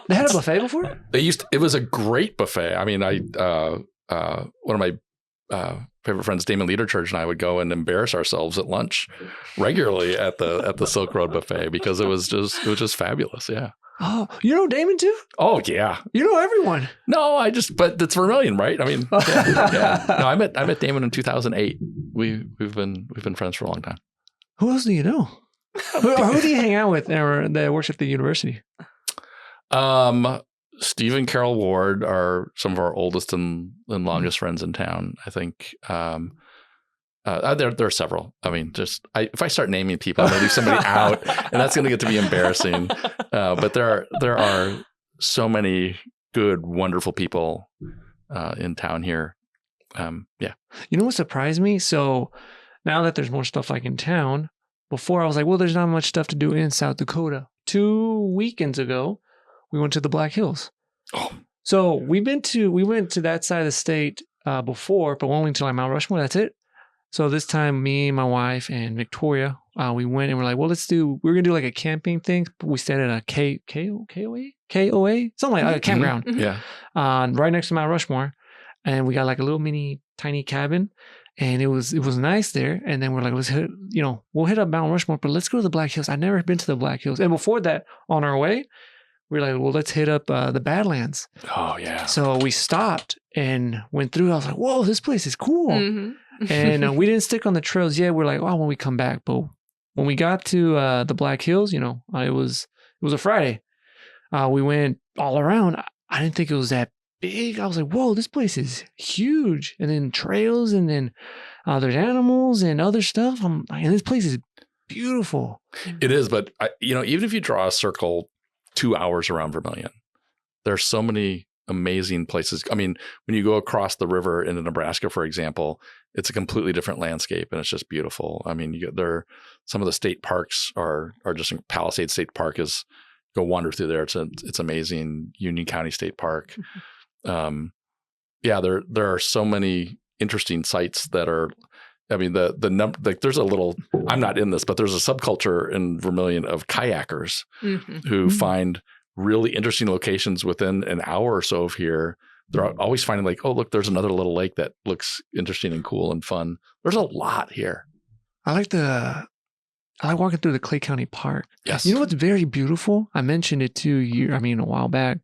They had a buffet before? It was a great buffet. I mean, one of my favorite friends, Damon Liederchurch, and I would go and embarrass ourselves at lunch regularly at the Silk Road buffet because it was just fabulous. Yeah. Oh, you know Damon too? Oh yeah. You know everyone. No, but it's Vermillion, right? I mean, yeah. No, I met Damon in 2008. We've been friends for a long time. Who else do you know? Who do you hang out with that works at the university? Steve and Carol Ward are some of our oldest and longest friends in town. I think there are several. I mean, if I start naming people, I'm going to leave somebody out, and that's going to get to be embarrassing. But there are so many good, wonderful people in town here. Yeah. You know what surprised me? So now that there's more stuff like in town, before I was like, well, there's not much stuff to do in South Dakota. 2 weekends ago, we went to the Black Hills. Oh. So we went to that side of the state before, but only to like Mount Rushmore. That's it. So this time, me, my wife, and Victoria, we went and we're like, well, we're going to do like a camping thing. We stayed at a KOA, something like a campground. Yeah. Right next to Mount Rushmore. And we got like a little tiny cabin. And it was nice there. And then we're like, we'll hit up Mount Rushmore, but let's go to the Black Hills. I've never been to the Black Hills. And before that, on our way, we were like, well, let's hit up the Badlands. Oh, yeah. So we stopped and went through. I was like, whoa, this place is cool. Mm-hmm. And we didn't stick on the trails yet. We're like, oh, when we come back. But when we got to the Black Hills, it was a Friday. We went all around. I didn't think it was that big. I was like, whoa, this place is huge. And then trails, and then there's animals and other stuff. And this place is beautiful. It is, but even if you draw a circle 2 hours around Vermillion, there's so many amazing places. I mean, when you go across the river into Nebraska, for example, it's a completely different landscape, and it's just beautiful. I mean, some of the state parks are just Palisades State Park go wander through there. It's amazing. Union County State Park. There are so many interesting sites that are. I mean, there's a little. I'm not in this, but there's a subculture in Vermillion of kayakers who find really interesting locations within an hour or so of here. They're always finding like, oh, look, there's another little lake that looks interesting and cool and fun. There's a lot here. I like walking through the Clay County Park. Yes. You know what's very beautiful? I mentioned it too a while back.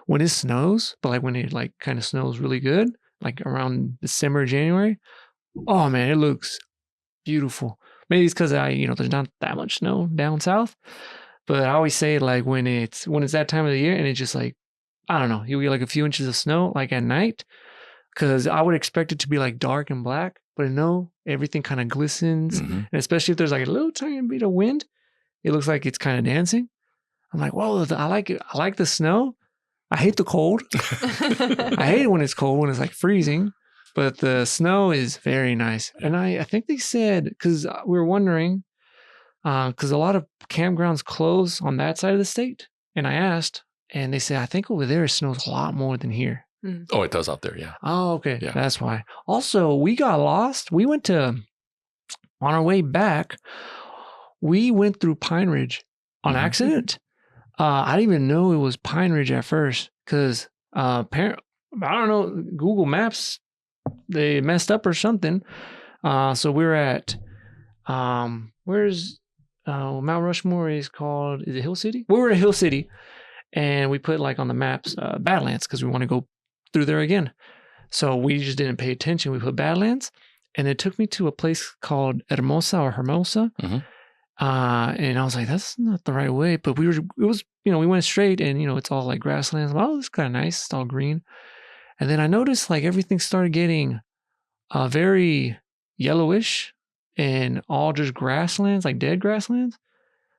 When it snows, but like when it like kind of snows really good, like around December, January. Oh man, it looks beautiful. Maybe it's because there's not that much snow down south. But I always say like when it's that time of the year and it's just like, I don't know, you'll get like a few inches of snow like at night. Because I would expect it to be like dark and black, but no, everything kind of glistens. Mm-hmm. And especially if there's like a little tiny bit of wind, it looks like it's kind of dancing. I'm like, whoa, I like it. I like the snow. I hate the cold. I hate it when it's cold, when it's like freezing. But the snow is very nice. And I think they said, because we were wondering, because a lot of campgrounds close on that side of the state. And I asked, and they said, I think over there it snows a lot more than here. Oh, it does out there, yeah. Oh, okay. Yeah. That's why. Also, we got lost. We went on our way back, we went through Pine Ridge on accident. I didn't even know it was Pine Ridge at first because I don't know, Google Maps, they messed up or something. So we were at, where's Mount Rushmore is it Hill City? We were at Hill City and we put like on the maps Badlands because we want to go through there again. So we just didn't pay attention. We put Badlands and it took me to a place called Hermosa. Mm-hmm. And I was like, that's not the right way. But we went straight and, it's all like grasslands. Oh, it's kind of nice. It's all green. And then I noticed like everything started getting very yellowish and all just grasslands, like dead grasslands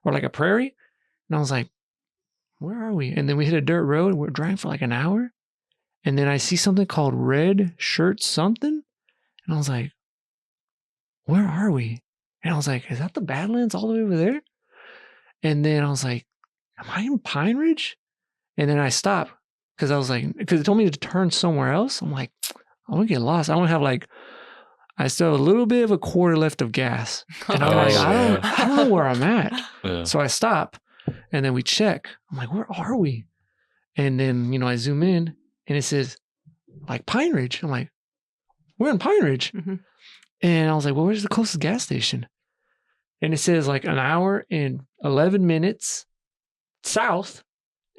or like a prairie. And I was like, where are we? And then we hit a dirt road. We're driving for like an hour. And then I see something called Red Shirt something. And I was like, where are we? And I was like, is that the Badlands all the way over there? And then I was like, am I in Pine Ridge? And then I stopped because I was like, because it told me to turn somewhere else. I'm like, I'm going to get lost. I still have a little bit of a quarter left of gas. And I'm like, I don't know where I'm at. Yeah. So I stop and then we check. I'm like, where are we? And then, I zoom in and it says like Pine Ridge. I'm like, we're in Pine Ridge. Mm-hmm. And I was like, well, where's the closest gas station? And it says like an hour and 11 minutes south.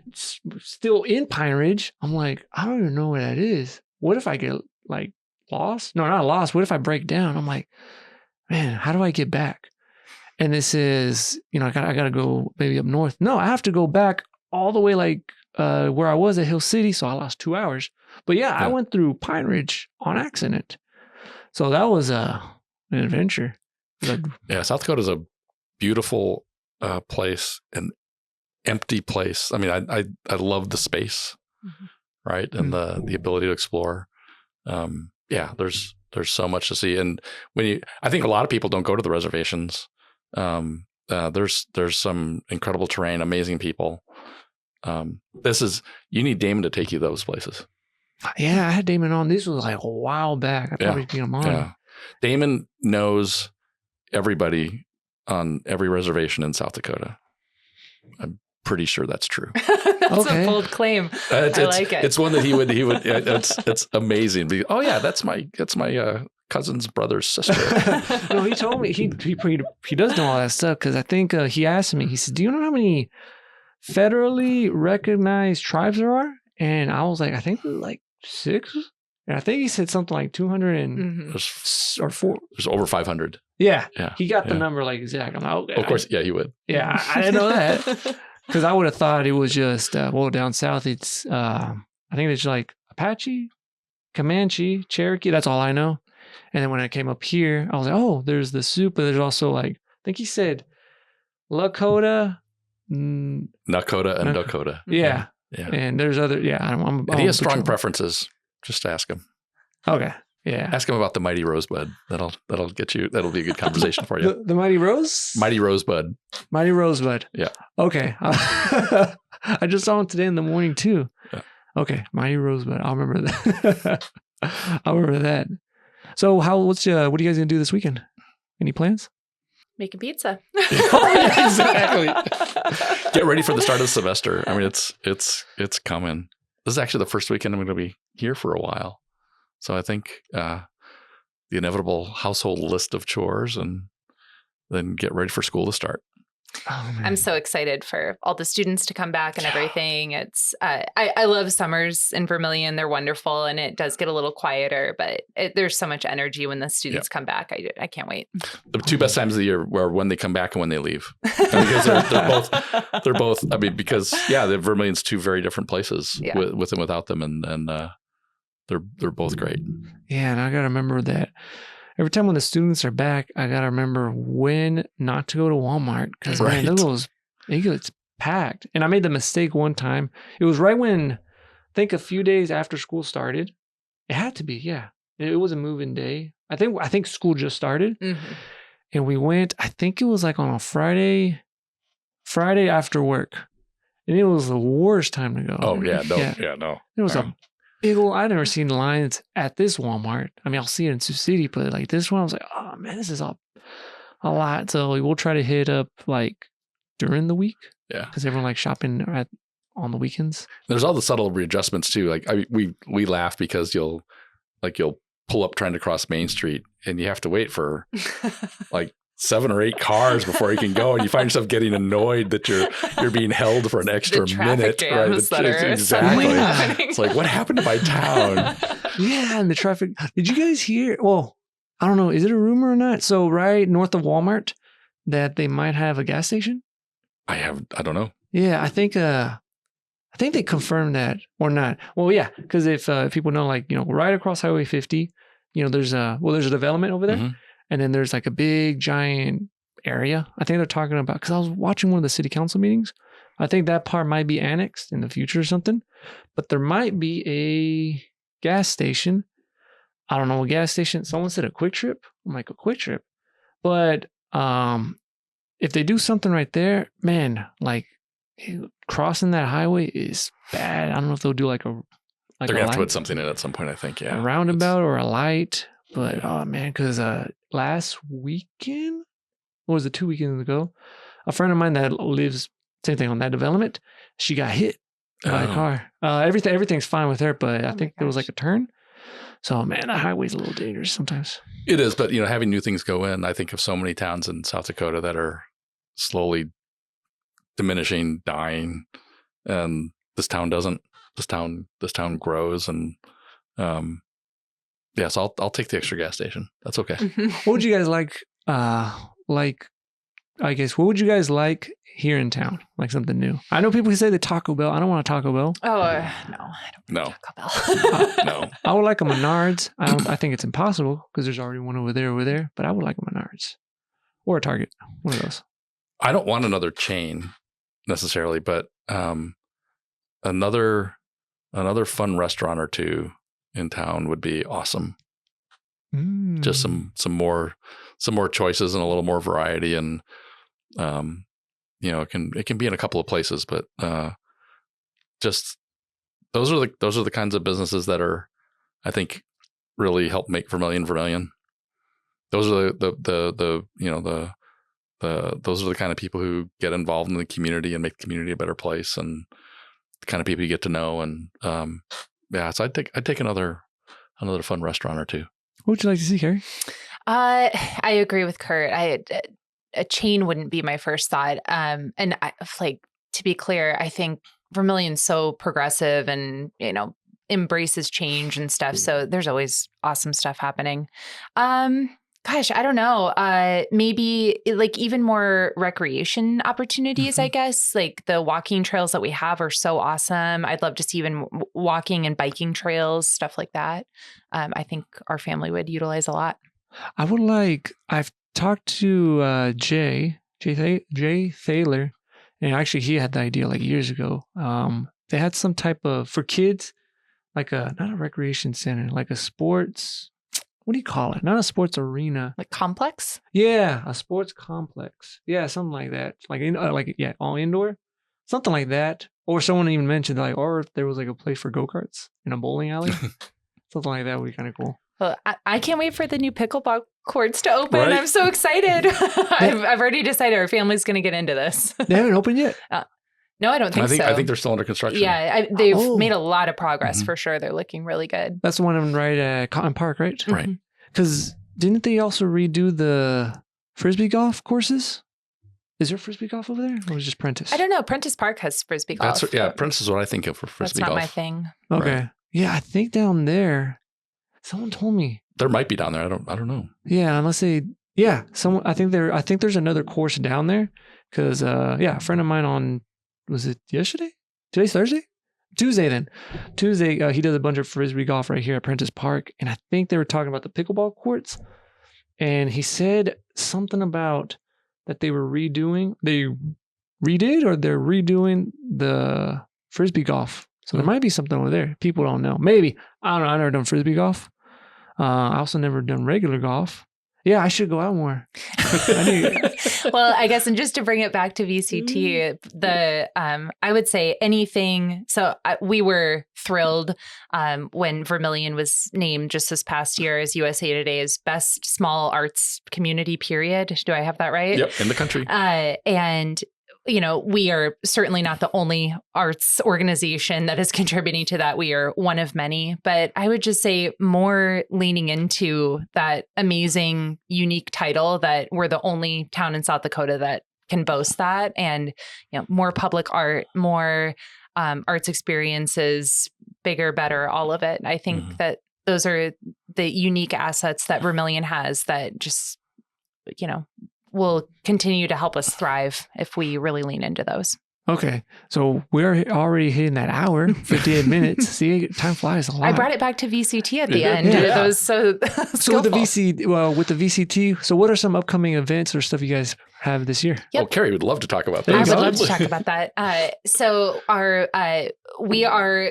It's still in Pine Ridge. I'm like, I don't even know where that is. What if I get like lost? No, not lost. What if I break down? I'm like, man, how do I get back? And this is, I gotta go maybe up north. No, I have to go back all the way like where I was at Hill City. So I lost 2 hours. But yeah, I went through Pine Ridge on accident. So that was an adventure. Yeah, South Dakota is a beautiful place, an empty place. I mean, I love the space, right, and the ability to explore. There's so much to see, and I think a lot of people don't go to the reservations. There's some incredible terrain, amazing people. You need Damon to take you those places. Yeah, I had Damon on. This was like a while back. I probably beat him on. Yeah. Damon knows everybody on every reservation in South Dakota. I'm pretty sure that's true. That's a bold claim. I like it. It's one that he would. It's amazing. Oh yeah, that's my cousin's brother's sister. No, he told me he does know all that stuff because I think he asked me. He said, "Do you know how many federally recognized tribes there are?" And I was like, "I think like 6." And I think he said something like 200 and or 4. There's over 500. Yeah. He got the number like exact. I'm like, okay. Of course, he would. Yeah, I didn't know that because I would have thought it was just down south. It's I think it's like Apache, Comanche, Cherokee. That's all I know. And then when I came up here, I was like, oh, there's the Sioux, but there's also like I think he said Lakota, Nakota, and Dakota. Yeah. Yeah. And there's other, and he has strong preferences. Just ask him. Okay. Yeah. Ask him about the Mighty Rosebud. That'll get you. That'll be a good conversation for you. The Mighty Rose? Mighty Rosebud. Mighty Rosebud. Yeah. Okay. I just saw him today in the morning too. Yeah. Okay. Mighty Rosebud. I'll remember that. I'll remember that. So what are you guys going to do this weekend? Any plans? Making pizza. Exactly. Get ready for the start of the semester. I mean, it's coming. This is actually the first weekend I'm going to be here for a while. So I think the inevitable household list of chores, and then get ready for school to start. Oh, I'm so excited for all the students to come back and everything. It's I love summers in Vermillion. They're wonderful, and it does get a little quieter, but there's so much energy when the students come back. I can't wait. The two best times of the year were when they come back and when they leave, because they're both. I mean, because the Vermillion's two very different places with and without them, and they're both great. Yeah, and I gotta remember that. Every time when the students are back, I got to remember when not to go to Walmart because, man, it's packed. And I made the mistake one time. It was right when, I think a few days after school started. It had to be, yeah. It was a move-in day. I think school just started. Mm-hmm. And we went, I think it was like on a Friday after work. And it was the worst time to go. Oh, yeah. No. It was a big old, I've never seen lines at this Walmart. I mean, I'll see it in Sioux City, but like this one, I was like, oh man, this is a lot. So we'll try to hit up like during the week. Yeah. Because everyone likes shopping on the weekends. There's all the subtle readjustments too. Like we laugh because you'll pull up trying to cross Main Street and you have to wait for like 7 or 8 cars before you can go, and you find yourself getting annoyed that you're being held for an extra minute. Right? Exactly. Yeah. It's like, what happened to my town? Yeah, and the traffic. Did you guys hear? Well, I don't know. Is it a rumor or not? So right north of Walmart, that they might have a gas station. I don't know. Yeah, I think they confirmed that or not. Well, yeah, because if people know, like, right across Highway 50, there's a development over there. Mm-hmm. And then there's like a big giant area. I think they're talking about, because I was watching one of the city council meetings. I think that part might be annexed in the future or something. But there might be a gas station. I don't know, a gas station. Someone said a Quick Trip. I'm like, a Quick Trip. But if they do something right there, man, like crossing that highway is bad. I don't know if they'll do like they're going to have to put something in at some point, I think. Yeah. A roundabout or a light. But, oh, man, because last weekend, what was it, 2 weekends ago, a friend of mine that lives, same thing on that development, she got hit by a car. Everything's fine with her, but I think there was like a turn. So, man, that highway's a little dangerous sometimes. It is, but, having new things go in, I think of so many towns in South Dakota that are slowly diminishing, dying, and this town doesn't. This town grows, and yes, I'll take the extra gas station. That's okay. What would you guys like? I guess, what would you guys like here in town? Like something new? I know people who say the Taco Bell. I don't want a Taco Bell. Oh, no. I don't want Taco Bell. No. I would like a Menards. I think it's impossible because there's already one over there. But I would like a Menards or a Target. One of those. I don't want another chain necessarily, but another fun restaurant or two in town would be awesome. Just some more choices and a little more variety, and it can be in a couple of places, but just those are the kinds of businesses that are, I think, really help make Vermillion. Those are those are the kind of people who get involved in the community and make the community a better place, and the kind of people you get to know. And so I'd take another fun restaurant or two. What would you like to see, Carrie? I agree with Kurt. A chain wouldn't be my first thought. And to be clear, I think Vermillion's so progressive and, embraces change and stuff. So there's always awesome stuff happening. Gosh, I don't know. Maybe like even more recreation opportunities, I guess. Like the walking trails that we have are so awesome. I'd love to see even walking and biking trails, stuff like that. I think our family would utilize a lot. I've talked to Jay Thaler, and actually he had the idea like years ago. They had some type of, for kids, like not a recreation center, like a sports, what do you call it? Not a sports arena. Like complex? Yeah, a sports complex. Yeah, something like that. All indoor. Something like that. Or someone even mentioned or if there was like a place for go-karts in a bowling alley. Something like that would be kind of cool. Well, I can't wait for the new pickleball courts to open. Right? I'm so excited. I've already decided our family's going to get into this. They haven't opened yet? No, I don't think so. I think they're still under construction. Yeah, they've made a lot of progress for sure. They're looking really good. That's the one right at Cotton Park, right? Right. Because didn't they also redo the Frisbee golf courses? Is there Frisbee golf over there? Or was it just Prentice? I don't know. Prentice Park has Frisbee golf. Prentice is what I think of for Frisbee golf. golf. That's not my thing. Okay. Right. Yeah, I think down there, someone told me. There might be down there. I don't know. Yeah, unless they, I think there's another course down there. Because, a friend of mine was it yesterday? Today's Thursday? Tuesday then. Tuesday, he does a bunch of Frisbee golf right here at Prentice Park. And I think they were talking about the pickleball courts. And he said something about that they were redoing. They redid or they're redoing the Frisbee golf. So there might be something over there. People don't know. Maybe. I don't know. I've never done Frisbee golf. I also never done regular golf. Yeah, I should go out more. Well, I guess, and just to bring it back to VCT, I would say anything. So we were thrilled when Vermillion was named just this past year as USA Today's best small arts community, period. Do I have that right? Yep, in the country. And we are certainly not the only arts organization that is contributing to that. We are one of many, but I would just say more leaning into that amazing, unique title that we're the only town in South Dakota that can boast that, and more public art, more arts experiences, bigger, better, all of it. I think that those are the unique assets that Vermillion has that just, will continue to help us thrive if we really lean into those. Okay. So we're already hitting that hour, 58 minutes. See, time flies a lot. I brought it back to VCT at the end. Yeah. That was so with the VCT, so what are some upcoming events or stuff you guys have this year? Yep. Oh, Carrie would love to talk about that. I would love to talk about that. So we are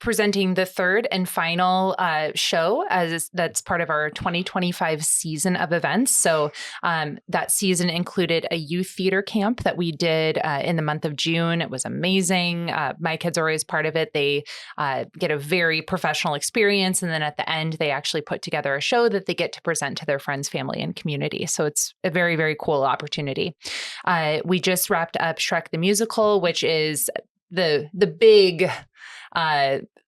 presenting the third and final show that's part of our 2025 season of events. So that season included a youth theater camp that we did in the month of June. It was amazing. My kids are always part of it. They get a very professional experience. And then at the end, they actually put together a show that they get to present to their friends, family, and community. So it's a very, very cool opportunity. We just wrapped up Shrek the Musical, which is the big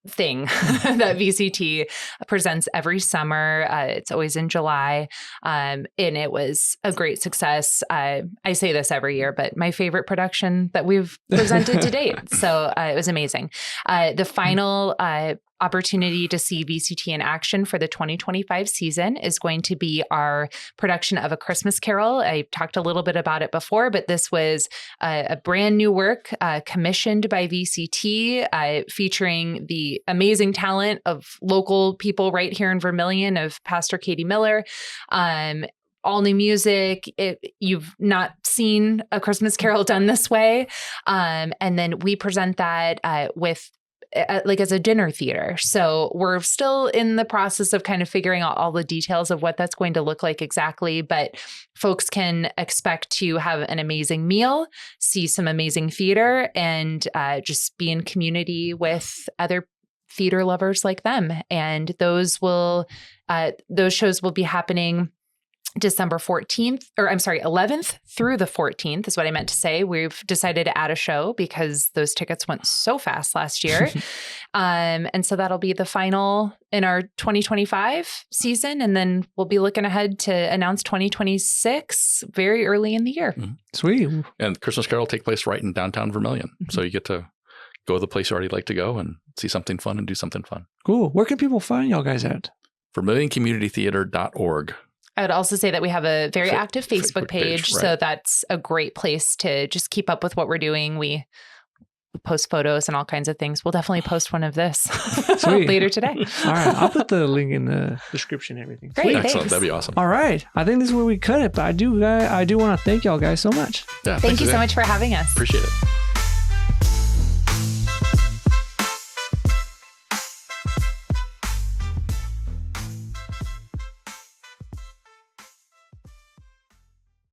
thing that VCT presents every summer. It's always in July. And it was a great success. I say this every year, but my favorite production that we've presented to date. So it was amazing. The final opportunity to see VCT in action for the 2025 season is going to be our production of A Christmas Carol. I talked a little bit about it before, but this was a brand new work commissioned by VCT, featuring the amazing talent of local people right here in Vermillion, of Pastor Katie Miller. All new music. You've not seen A Christmas Carol done this way. And then we present that with as a dinner theater. So we're still in the process of kind of figuring out all the details of what that's going to look like exactly, but folks can expect to have an amazing meal, see some amazing theater, and just be in community with other theater lovers like them. And those shows will be happening December 11th through the 14th is what I meant to say. We've decided to add a show because those tickets went so fast last year. And so that'll be the final in our 2025 season. And then we'll be looking ahead to announce 2026 very early in the year. Sweet. And Christmas Carol will take place right in downtown Vermillion. So you get to go to the place you already like to go and see something fun and do something fun. Cool. Where can people find y'all guys at? vermillioncommunitytheater.org. I would also say that we have a very active Facebook page. Right. So that's a great place to just keep up with what we're doing. We post photos and all kinds of things. We'll definitely post one of this later today. All right. I'll put the link in the description and everything. Great. Excellent. Thanks. That'd be awesome. All right. I think this is where we cut it, but I do want to thank y'all guys so much. Yeah, Thank you so much for having us. Appreciate it.